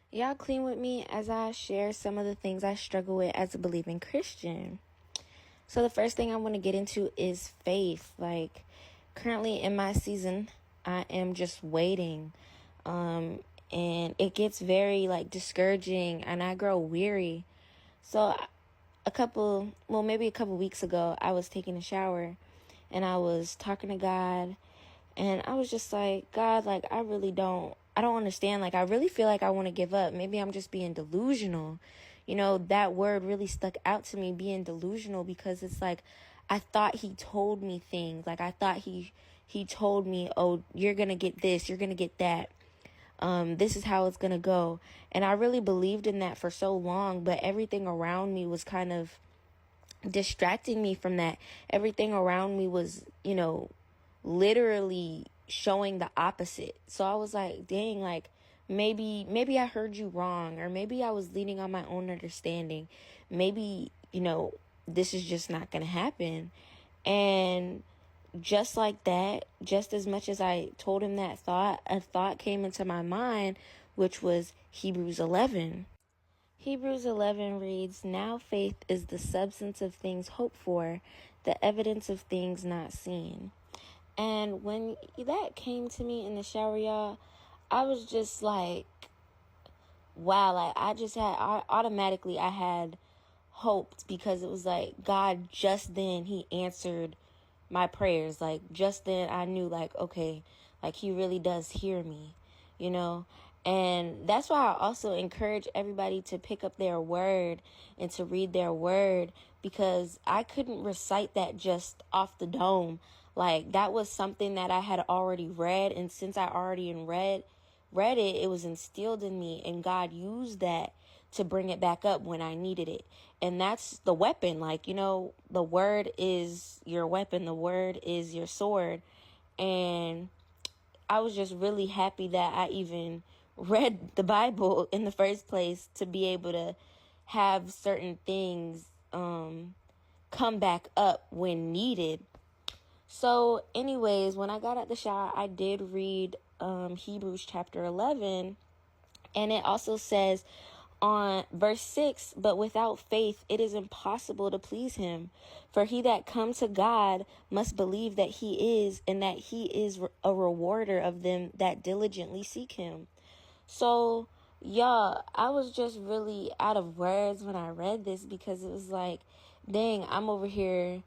Y'all clean with me as I share some of the things I struggle with as a believing Christian. So the first thing I want to get into is faith. Like, currently in my season, I am just waiting. And it gets very discouraging, and I grow weary. So maybe a couple weeks ago, I was taking a shower and I was talking to God, and I was just like, God, I don't understand. I really feel like I want to give up. Maybe I'm just being delusional. That word really stuck out to me, being delusional, because it's like, I thought he told me things. I thought he told me, oh, you're going to get this, you're going to get that. This is how it's going to go. And I really believed in that for so long, but everything around me was kind of distracting me from that. Everything around me was, literally showing the opposite. So I was like, dang, maybe I heard you wrong, or maybe I was leaning on my own understanding. Maybe, this is just not going to happen. And just like that, just as much as I told him that thought, a thought came into my mind, which was Hebrews 11. Hebrews 11 reads, "Now faith is the substance of things hoped for, the evidence of things not seen." And when that came to me in the shower, y'all, I was just like, wow, I had hoped, because it was like God just then, he answered my prayers. Just then I knew okay, he really does hear me, And that's why I also encourage everybody to pick up their word and to read their word, because I couldn't recite that just off the dome. That was something that I had already read. And since I already read it, it was instilled in me, and God used that to bring it back up when I needed it. And that's the weapon. The word is your weapon. The word is your sword. And I was just really happy that I even read the Bible in the first place, to be able to have certain things come back up when needed. So anyways, when I got out the shower, I did read Hebrews chapter 11, and it also says on verse 6, "But without faith it is impossible to please him. For he that comes to God must believe that he is, and that he is a rewarder of them that diligently seek him." So, y'all, I was just really out of words when I read this, because it was like, dang, I'm over here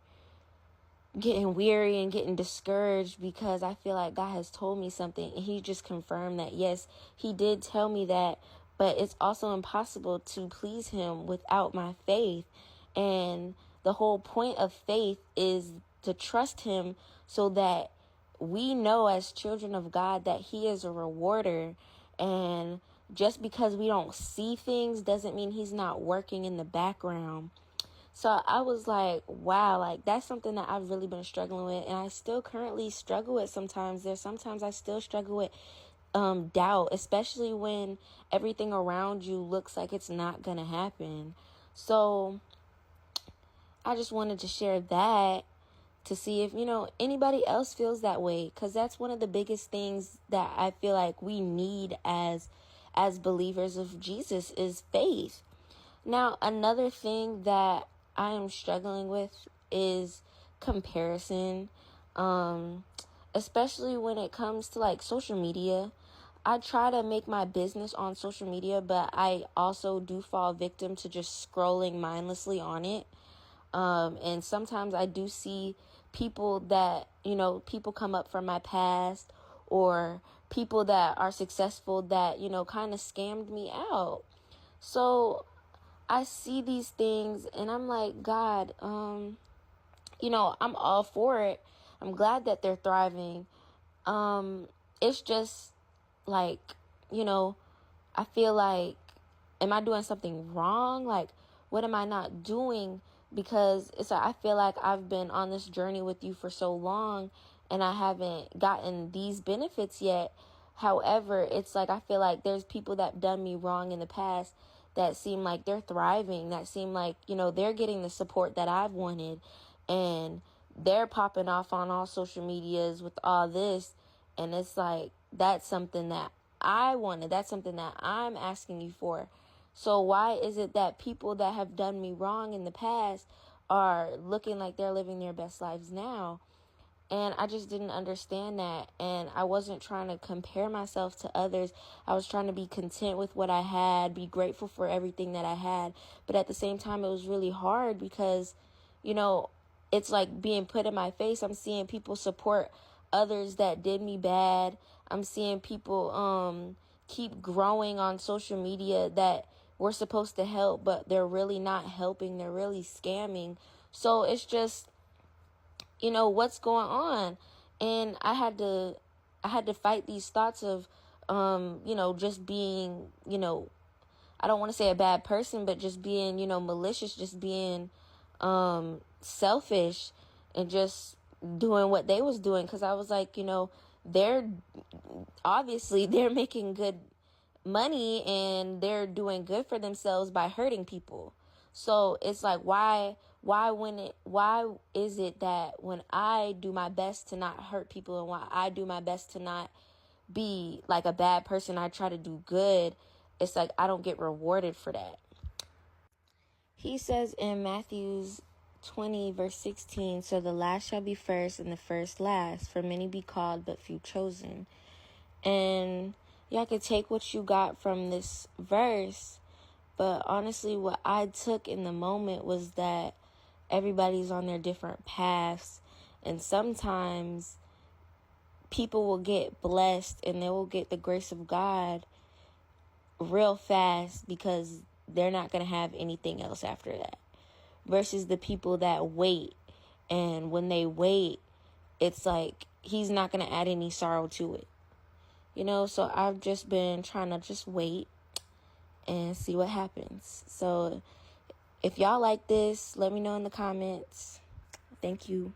getting weary and getting discouraged, because I feel like God has told me something, and he just confirmed that, yes, he did tell me that, but it's also impossible to please him without my faith. And the whole point of faith is to trust him, so that we know as children of God that he is a rewarder. And just because we don't see things doesn't mean he's not working in the background. So I was like, wow, that's something that I've really been struggling with. And I still currently struggle with sometimes. Sometimes I still struggle with doubt, especially when everything around you looks like it's not going to happen. So I just wanted to share that, to see if, anybody else feels that way. Because that's one of the biggest things that I feel like we need as believers of Jesus is faith. Now, another thing that I am struggling with is comparison, especially when it comes to social media. I try to make my business on social media, but I also do fall victim to just scrolling mindlessly on it. And sometimes I do see people that, people come up from my past, or people that are successful that, kind of scammed me out. So I see these things and I'm like, God, I'm all for it. I'm glad that they're thriving. It's just I feel like, am I doing something wrong? What am I not doing? Because I feel like I've been on this journey with you for so long and I haven't gotten these benefits yet. However, it's I feel like there's people that have done me wrong in the past that seem like they're thriving, that seem like, they're getting the support that I've wanted, and they're popping off on all social medias with all this. And it's that's something that I wanted. That's something that I'm asking you for. So why is it that people that have done me wrong in the past are looking like they're living their best lives now? And I just didn't understand that. And I wasn't trying to compare myself to others. I was trying to be content with what I had, be grateful for everything that I had. But at the same time, it was really hard because, you know, it's like being put in my face. I'm seeing people support others that did me bad. I'm seeing people keep growing on social media that we're supposed to help, but they're really not helping. They're really scamming. So it's just, you know, what's going on? And I had to fight these thoughts of you know, just being, you know, I don't want to say a bad person, but just being, you know, malicious, just being selfish, and just doing what they was doing. Because I was like, you know, they're obviously they're making good money and they're doing good for themselves by hurting people. So it's like, why is it that when I do my best to not hurt people, and why I do my best to not be like a bad person, I try to do good, it's like I don't get rewarded for that. He says in Matthew's 20 verse 16, so the last shall be first and the first last, for many be called but few chosen. And y'all could take what you got from this verse, but honestly what I took in the moment was that everybody's on their different paths, and sometimes people will get blessed and they will get the grace of God real fast because they're not going to have anything else after that, versus the people that wait. And when they wait, it's like he's not going to add any sorrow to it, you know. So I've just been trying to just wait and see what happens. So if y'all like this, let me know in the comments. Thank you.